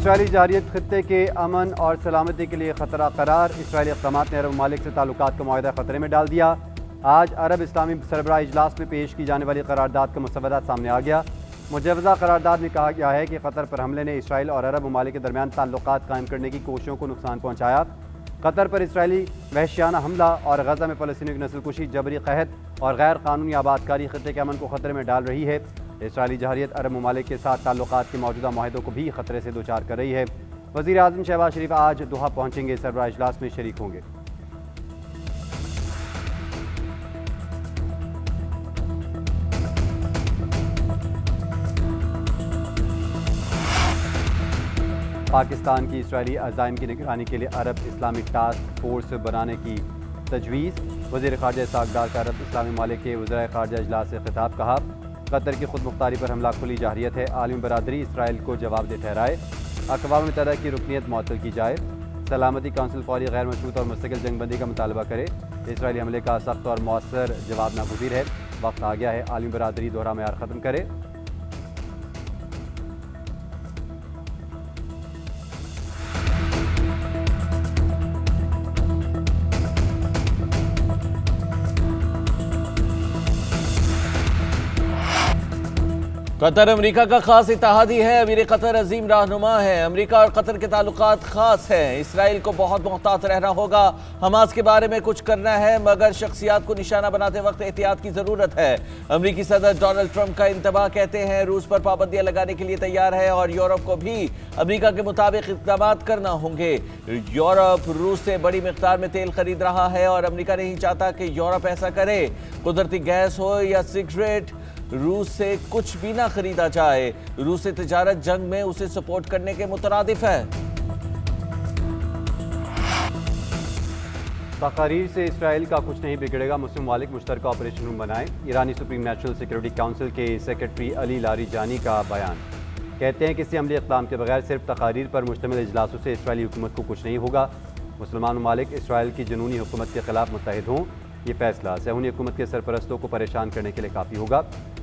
Israeli जारियत खत्ते के अमन और सलामती के लिए खतरा करार। इसराइली इक़दामात ने अरब ममालिक से ताल्लुकात का मुआहदा खतरे में डाल दिया। आज अरब इस्लामी सरबराह इजलास में पेश की जाने वाली करारदाद का मसवदा सामने आ गया। मुजवज़ा करारदाद में कहा गया है कि कतर पर हमले ने इसराइल और अरब ममालिक के दरमियान ताल्लुकात कायम करने की कोशिशों को नुकसान पहुँचाया। कतर पर इसराइली वहशियाना हमला और गजा में फ़लस्तीनियों की नस्लकुशी, जबरी कहत और गैर कानूनी आबादकारी खत्ते के अमन को खतरे में डाल रही है। इसराइली जारियत अरब ममालिक के साथ ताल्लुकात के मौजूदा माहिदों को भी खतरे से दोचार कर रही है। वज़ीर आज़म शहबाज शरीफ आज दोहा पहुँचेंगे, सरबराह इजलास में शरीक होंगे। पाकिस्तान की इसराइली अज़ाइम की निगरानी के लिए अरब इस्लामिक टास्क फोर्स बनाने की तजवीज़। वज़ीर ख़ारजा इसहाक़ डार का अरब इस्लामी ममालिक के वज़राए ख़ारजा इजलास से खिताब। कहा, कतर की खुद मुख्तारी पर हमला खुली जाहिरियत है। आलमी बरादरी इसराइल को जवाबदेह ठहराए। अक़वाम मुत्तहिदा की रुकनीत मुअत्तल की जाए। सलामती काउंसिल फौरी गैर मशरूत और मुस्तकिल जंगबंदी का मुतालबा करे। इसराइली हमले का सख्त और मौसर जवाब नागुज़ीर है। वक्त आ गया है आलमी बरादरी दोहरा मेयार ख़त्म करे। कतर अमेरिका का खास इत्तेहादी है। अमीर कतर अजीम रहनुमा है। अमेरिका और कतर के ताल्लुकात खास हैं। इसराइल को बहुत मोहतात रहना होगा। हमास के बारे में कुछ करना है, मगर शख्सियात को निशाना बनाते वक्त एहतियात की जरूरत है। अमेरिकी सदर डोनाल्ड ट्रंप का इंतबाह कहते हैं रूस पर पाबंदियां लगाने के लिए तैयार है और यूरोप को भी अमेरिका के मुताबिक इक़दाम करना होंगे। यूरोप रूस से बड़ी मिकदार में तेल खरीद रहा है और अमेरिका नहीं चाहता कि यूरोप ऐसा करे। कुदरती गैस हो या सिगरेट, रूस से कुछ भी ना खरीदा जाए। रूस से तिजारत जंग में उसे सपोर्ट करने के मुतरादिफ है। तकारीर से इसराइल का कुछ नहीं बिगड़ेगा, मुस्लिम ममालिक मुश्तरका ऑपरेशन रूम बनाएं। ईरानी सुप्रीम नेशनल सिक्योरिटी काउंसिल के सेक्रेटरी अली लारीजानी का बयान। कहते हैं किसी अमली इक़दाम के बगैर सिर्फ तकारीर पर मुश्तमिल इजलासों से इसराइली हुकूमत को कुछ नहीं होगा। मुसलमान ममालिक इसराइल की जुनूनी हुकूमत के खिलाफ मुत्तहिद हों। ये फैसला सहूनी हुकूमत के सरपरस्तों को परेशान करने के लिए काफ़ी होगा।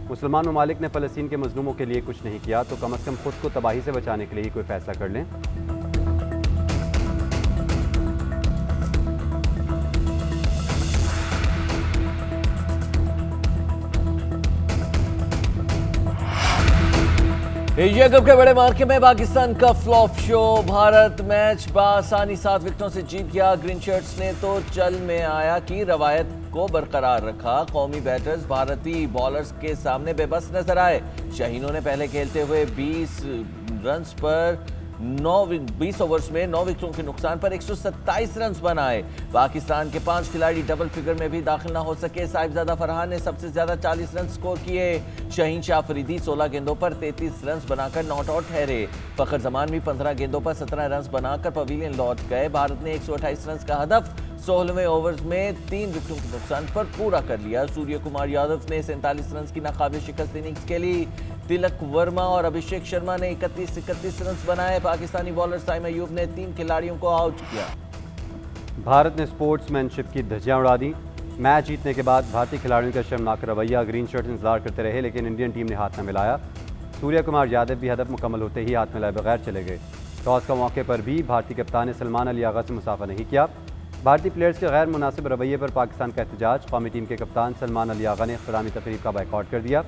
मुसलमान ममालिक ने फ़लस्तीन के मज़लूमों के लिए कुछ नहीं किया, तो कम अज़ कम खुद को तबाही से बचाने के लिए ही कोई फ़ैसला कर लें। एशिया कप के बड़े मार्के में पाकिस्तान का फ्लॉप शो। भारत मैच बासानी 7 विकेटों से जीत गया। ग्रीन शर्ट्स ने तो चल में आया कि रवायत को बरकरार रखा। कौमी बैटर्स भारतीय बॉलर्स के सामने बेबस नजर आए। शाहीनों ने पहले खेलते हुए 20 रन्स पर 20 ओवर्स में 9 विकेटों के नुकसान पर 127 रन बनाए। पाकिस्तान के 5 खिलाड़ी डबल फिगर में भी दाखिल न हो सके। साहिबजादा फरहान ने सबसे ज्यादा 40 रन स्कोर किए। शाहीन शाह फरीदी 16 गेंदों पर 33 रन बनाकर नॉट आउट ठहरे। फखर जमान भी 15 गेंदों पर 17 रन बनाकर पवेलियन लौट गए। भारत ने 128 रन का हदफ 16वें ओवर्स में 3 विकेटों के नुकसान पर पूरा कर लिया। सूर्य कुमार यादव ने 47 रन की नाकाबिल शिकस्त इनिंग्स के लिए। तिलक वर्मा और अभिषेक शर्मा ने 31 रन बनाए। पाकिस्तानी बॉलर साइम अयूब ने 3 खिलाड़ियों को आउट किया। भारत ने स्पोर्ट्समैनशिप की धज्जियां उड़ा दी। मैच जीतने के बाद भारतीय खिलाड़ियों का शर्मनाक रवैया। ग्रीन शर्ट इंतजार करते रहे, लेकिन इंडियन टीम ने हाथ न मिलाया। सूर्य कुमार यादव भी हदफ मुकम्मल होते ही हाथ मिलाए बगैर चले गए। टॉस का मौके पर भी भारतीय कप्तान ने सलमान अली आगा से मुसाफा नहीं किया। भारतीय प्लेयर्स के गैर मुनासिब रवैये पर पाकिस्तान का एहतजाज। कौमी टीम के कप्तान सलमान अली आगा ने इख्तितामी तकरीब का बायकॉट कर दिया।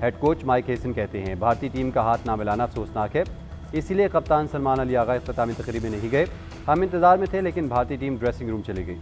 हेड कोच माइक हेसन कहते हैं भारतीय टीम का हाथ ना मिलाना अफसोसनाक है, इसीलिए कप्तान सलमान अली आगा इख्तितामी तकरीब में नहीं गए। हम इंतजार में थे, लेकिन भारतीय टीम ड्रेसिंग रूम चली गई।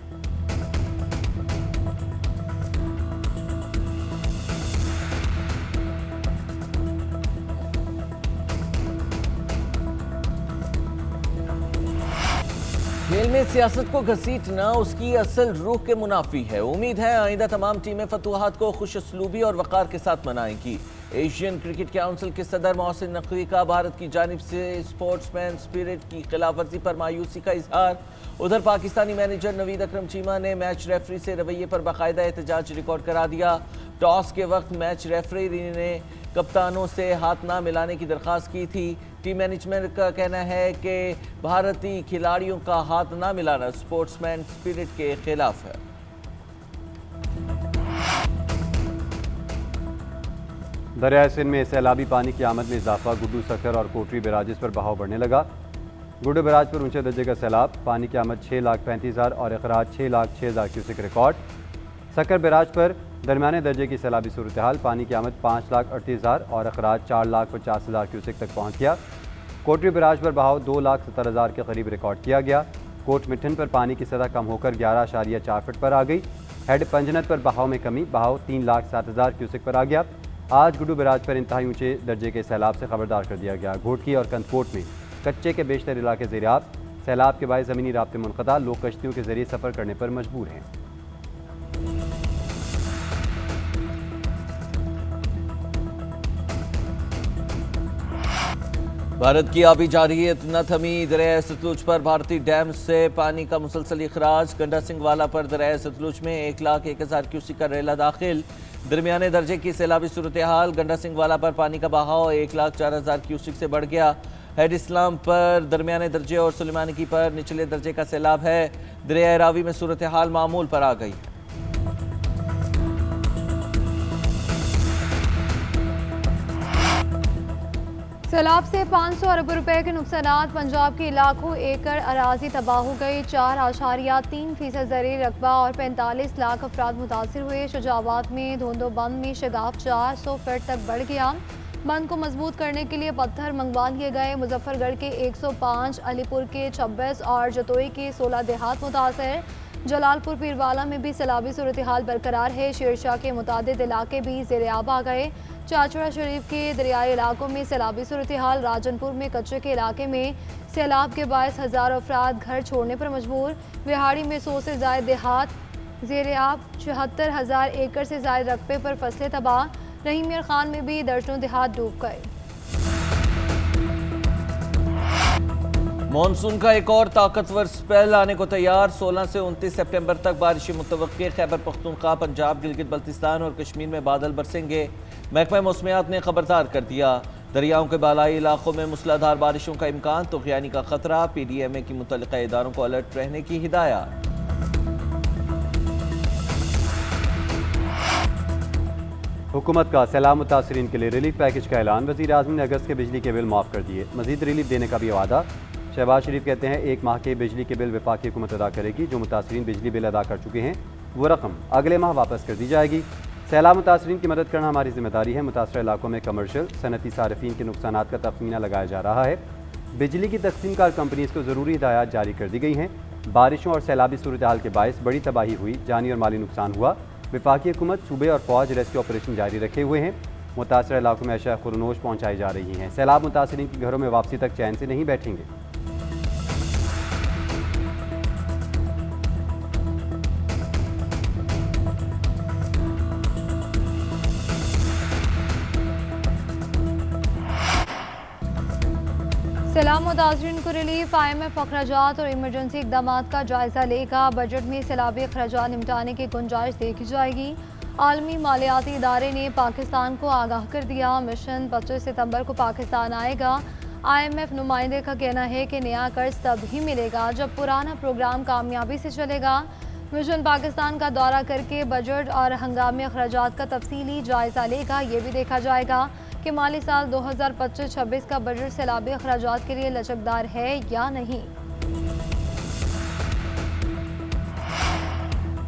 खेल में सियासत को घसीटना उसकी असल रूह के मुनाफी है। उम्मीद है आइंदा तमाम टीमें फतूहात को खुश असलूबी और वक़ार के साथ मनाएंगी। एशियन क्रिकेट काउंसिल के सदर मोहसिन नकवी का भारत की जानिब से स्पोर्ट्समैन स्पिरिट की खिलाफवर्जी पर मायूसी का इजहार। उधर पाकिस्तानी मैनेजर नवीद अकरम चीमा ने मैच रेफरी से रवैये पर बाकायदा एहतजाज रिकॉर्ड करा दिया। टॉस के वक्त मैच रेफरी ने कप्तानों से हाथ ना मिलाने की दरख्वास्त की थी। टीम मैनेजमेंट का कहना है कि भारतीय खिलाड़ियों का हाथ ना मिलाना स्पोर्ट्समैन स्पिरिट के खिलाफ है। दरियाए सिंध में सैलाबी पानी की आमद में इजाफा। गुड्डू सक्कर और कोटरी बैराजेस पर बहाव बढ़ने लगा। गुड्डू बैराज पर ऊंचे दर्जे का सैलाब, पानी की आमद 6,35,000 और अखराज 6,06,000 क्यूसिक रिकॉर्ड। सक्कर बैराज पर दरमियाने दर्जे की सैलाबी सूरत हाल, पानी की आमद 5,38,000 और अखराज 4,50,000 क्यूसिक तक पहुँच गया। कोटरी बैराज पर बहाव 2,70,000 के करीब रिकॉर्ड किया गया। कोट मिठन पर पानी की सतह कम होकर 11.4 फुट पर आ गई। हेड पंजनत पर बहाव में कमी, बहाव 3,07,000 क्यूसिक पर आ गया। आज गुड्डू बैराज पर इंतहाई ऊंचे दर्जे के सैलाब से खबरदार कर दिया गया। घोटकी और कंदकोट में कच्चे के बेशतर इलाके ज़ेर-ए-आब, सैलाब के बायस ज़मीनी राब्ते मुनक़ता, लोग कश्तियों के जरिए सफ़र करने पर मजबूर हैं। भारत की आबी जारहियत न थमी, दरिया सतलुज पर भारतीय डैम से पानी का मुसलसल इखराज। गंडा सिंह वाला पर दरिया सतलुज में 1,01,000 क्यूसिक का रेला दाखिल। दरमियाने दर्जे की सैलाबी सूरत हाल, गंडा सिंह वाला पर पानी का बहाव 1,04,000 क्यूसिक से बढ़ गया। हेड इस्लाम पर दरमियाने दर्जे और सुलेमानी की पर निचले दर्जे का सैलाब है। दरिया रावी में सूरत हाल मामूल पर आ गई। सैलाब से 500 अरब रुपए के नुकसानात, पंजाब के लाखों एकड़ अराजी तबाह हो गई। 4.3% ज़रई रकबा और 45 लाख अफराद मुतासिर हुए। शुजाबाद में धोंदो बंद में शगाफ 400 फीट तक बढ़ गया। बंद को मजबूत करने के लिए पत्थर मंगवा लिए गए। मुजफ्फरगढ़ के 105, अलीपुर के 26 और जतोई के 16 देहात मुतासर। जलालपुर पीरवाला में भी सैलाबी सूरत हाल बरकरार है। शेरशाह के मुतादिद इलाके भी ज़ेर-ए-आब आ गए। चाचड़ा शरीफ के दरियाई इलाकों में सैलाबी सूरत हाल। राजनपुर में कच्चे के इलाके में सैलाब के बायस हज़ारों अफराद घर छोड़ने पर मजबूर। विहाड़ी में 100 से ज़ायद देहात ज़ेर-ए-आब। 74,000 एकड़ से ज़ायद रकबे पर फसलें तबाह। रहीमियर खान में भी दर्जनों देहात डूब गए। मॉनसून का एक और ताकतवर स्पेल आने को तैयार। 16 से 29 सितंबर तक बारिशें मुतवक्के। खैबर पख्तूनख्वा, पंजाब, गिलगित बल्तिस्तान और कश्मीर में बादल बरसेंगे। महकमा मौसमियात ने खबरदार कर दिया। दरियाओं के बालाई इलाकों में मूसलाधार बारिशों का इम्कान, तुग़यानी का खतरा। PDMA की मुतल्लिक़ा इदारों को अलर्ट रहने की हिदायत। हुकूमत का सैलाब मुतासरीन के लिए रिलीफ पैकेज का ऐलान। वज़ीर आज़म ने अगस्त के बिजली के बिल माफ़ कर दिए। मज़ीद रिलीफ देने का भी वादा। शहबाज शरीफ कहते हैं 1 माह के बिजली के बिल वफाकी हुकूमत अदा करेगी। जो मुतासरीन बिजली बिल अदा कर चुके हैं वो रकम अगले माह वापस कर दी जाएगी। सैलाब मुतासरीन की मदद करना हमारी जिम्मेदारी है। मुतासर इलाकों में कमर्शियल सनती सारिफीन के नुकसानात का तखमीना लगाया जा रहा है। बिजली की तकसीम कार कंपनीज़ को ज़रूरी हिदायत जारी कर दी गई हैं। बारिशों और सैलाबी सूरत हाल के बायस बड़ी तबाही हुई, जानी और माली नुकसान हुआ। वफाकी हुकूमत, सूबे और फौज रेस्क्यू ऑपरेशन जारी रखे हुए हैं। मुतासर इलाकों में अशया खुरनोश पहुँचाई जा रही हैं। सैलाब मुतासरीन के घरों में वापसी तक चैन से नहीं बैठेंगे। सैलाब मुतासरीन को रिलीफ। IMF अखराजात और इमरजेंसी इकदाम का जायजा लेगा। बजट में सैलाबी अखराजात निपटाने की गुंजाइश देखी जाएगी। आलमी मालियाती इदारे ने पाकिस्तान को आगाह कर दिया। मिशन 25 सितंबर को पाकिस्तान आएगा। IMF नुमाइंदे का कहना है कि नया कर्ज तभी मिलेगा जब पुराना प्रोग्राम कामयाबी से चलेगा। मिशन पाकिस्तान का दौरा करके बजट और हंगामी अखराजात का तफसीली जायजा लेगा। ये भी देखा जाएगा कि माली साल 2025-26 का बजट सैलाबी अखराजात के लिए लचकदार है या नहीं।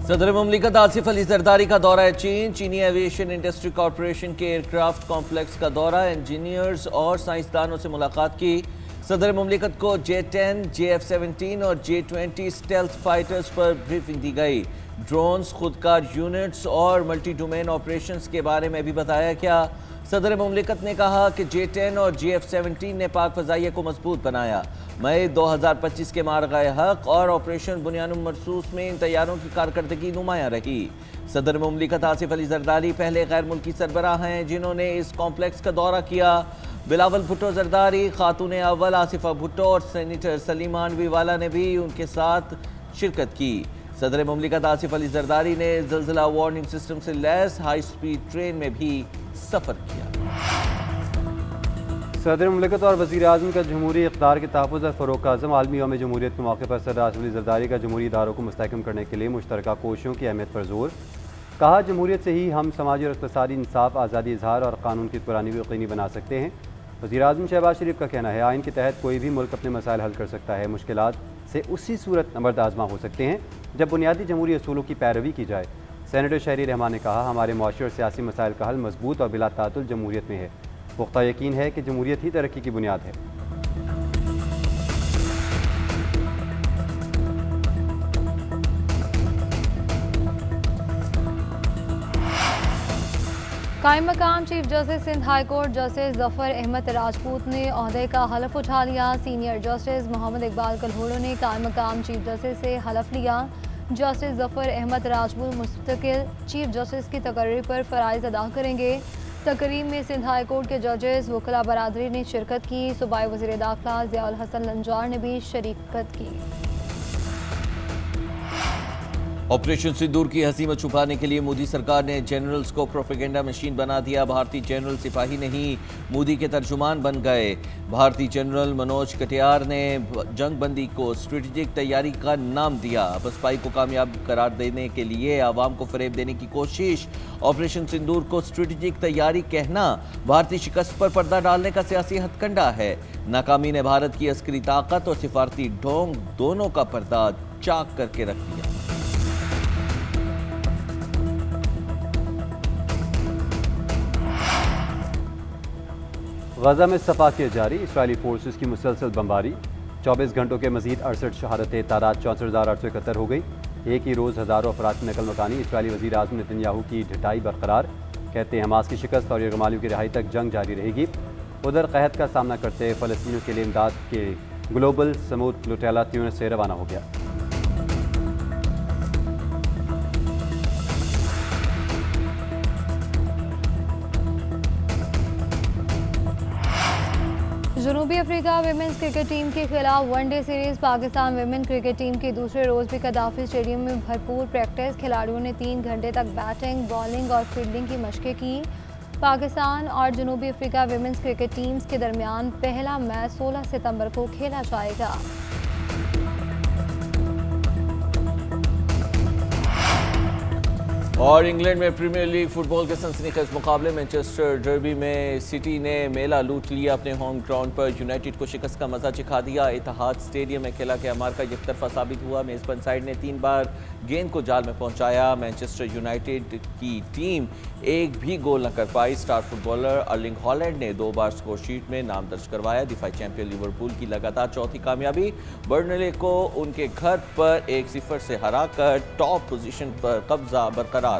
सदर मुमलिकत आसिफ अली जरदारी का दौरा है चीन। चीनी एविएशन इंडस्ट्री कॉरपोरेशन के एयरक्राफ्ट कॉम्प्लेक्स का दौरा, इंजीनियर्स और साइंसदानों से मुलाकात की। सदर मुमलिकत को J-10, JF-17 और J-20 स्टेल्थ फाइटर्स पर ब्रीफिंग दी गई। ड्रोन्स, खुदकार यूनिट्स और मल्टी डोमेन ऑपरेशंस के बारे में भी बताया गया। सदर मुमलिकत ने कहा कि J-10 और JF-17 ने पाक फ़ज़ाइया को मजबूत बनाया। मई 2025 के मारगाए हक और ऑपरेशन बुनियानुल मरसूस में इन तैयारों की कारकर्दगी नुमायां रही। सदर मुमलिकत आसिफ अली जरदारी पहले गैर मुल्की सरबराह हैं जिन्होंने इस कॉम्प्लेक्स का दौरा किया। बिलावल भुट्टो जरदारी, खातून अव्वल आसिफा भुट्टो और सेनेटर सलीमान बीवाला ने भी उनके साथ शिरकत की। सदर मुमलिकत आसिफ अली जरदारी ने ज़लज़ला वार्निंग सिस्टम से लैस हाई स्पीड ट्रेन में भी सफ़र किया। सदर मुमलिकत और वज़ीर आज़म का जमहूरी इक़्तिदार के तहफ़्फ़ुज़ और फ़रोग़ का अज़्म। आलमी यौम जमहूरियत के मौके पर सदर आसिफ अली ज़रदारी का जमहूरी इदारों को मुस्तहकम करने के लिए मुश्तरका कोशिशों की अहमियत पर जोर। कहा, जमहूरियत से ही हम समाजी और इक़्तिसादी इंसाफ, आज़ादी इज़हार और कानून की हुक्मरानी को यकीनी बना सकते हैं। वज़ीर-ए-आज़म शहबाज शरीफ का कहना है आइन के तहत कोई भी मुल्क अपने मसाइल हल कर सकता है, मुश्किलात से उसी सूरत नंबर आज़मा हो सकते हैं जब बुनियादी जमहूरी असूलों की पैरवी की जाए। सेनेटर शहरी रहमान ने कहा हमारे मुआशरे और सियासी मसाइल का हल मजबूत और बिला तातुल जमहूरियत में है। पुख्ता यकीन है कि जमहूरियत ही तरक्की की बुनियाद है। कायम मकाम chief justice Sindh high court justice Zafar Ahmed Rajput ने ओहदे का हलफ उठा लिया। सीनियर जस्टिस मोहम्मद इकबाल कल्होड़ो ने कायम मकाम चीफ जस्टिस से हलफ लिया। जस्टिस जफर अहमद राजपूत मुस्तकिल चीफ जस्टिस की तकर्री पर फ़राइज़ अदा करेंगे। तकरीब में सिंध हाई कोर्ट के जजेस वकला बरादरी ने शिरकत की। सूबाई वज़ीर दाखिला ज़ियाउल हसन लंजार ने भी शिरकत की। ऑपरेशन सिंदूर की हसीमत छुपाने के लिए मोदी सरकार ने जनरल्स को प्रोपेगेंडा मशीन बना दिया। भारतीय जनरल सिपाही नहीं, मोदी के तर्जुमान बन गए। भारतीय जनरल मनोज कटियार ने जंगबंदी को स्ट्रेटेजिक तैयारी का नाम दिया। बसपाई को कामयाब करार देने के लिए आवाम को फरेब देने की कोशिश। ऑपरेशन सिंदूर को स्ट्रेटेजिक तैयारी कहना भारतीय शिकस्त पर पर्दा डालने का सियासी हथकंडा है। नाकामी ने भारत की अस्करी ताकत और सिफारती ढोंग दोनों का पर्दा चाक करके रख दिया। गजा में सफाकियत जारी, इसराइली फोर्सेस की मुसलसल बमबारी। 24 घंटों के मजीद 68 शहादतें, तादाद 64,871 हो गई। एक ही रोज़ हज़ारों अफराद की नकल मकानी। इसराइली वज़ीर आज़म नेतन्याहू की ढिठाई बरकरार, कहते हैं हमास की शिकस्त और यरगमालियों की रिहाई तक जंग जारी रहेगी। उधर कहत का सामना करते फ़लस्तीनियों के लिए इमदाद के ग्लोबल समूद प्लूटेला ट्यूनिस से रवाना हो गया। जनूबी अफ्रीका विमेंस क्रिकेट टीम के खिलाफ one day series. Pakistan women cricket team के दूसरे रोज़ भी कदाफी स्टेडियम में भरपूर प्रैक्टिस। खिलाड़ियों ने 3 घंटे तक बैटिंग, बॉलिंग और फील्डिंग की मशकें की। पाकिस्तान और जनूबी अफ्रीका विमेंस क्रिकेट टीम्स के दरमियान पहला मैच 16 सितंबर को खेला जाएगा। और इंग्लैंड में प्रीमियर लीग फुटबॉल के सनसनीखेज मुकाबले मैनचेस्टर डर्बी में सिटी ने मेला लूट लिया। अपने होम ग्राउंड पर यूनाइटेड को शिकस्त का मजा चिखा दिया। इत्तेहाद स्टेडियम में खेला के अमार का एकतरफा साबित हुआ। मेजबान साइड ने 3 बार गेंद को जाल में पहुंचाया। मैनचेस्टर यूनाइटेड की टीम एक भी गोल न कर पाई। स्टार फुटबॉलर अर्लिंग हॉलैंड ने 2 बार स्कोर शीट में नाम दर्ज करवाया। दिफाई चैंपियन लिवरपूल की लगातार चौथी कामयाबी। बर्नले को उनके घर पर 1-0 से हराकर टॉप पोजीशन पर कब्जा बरकरार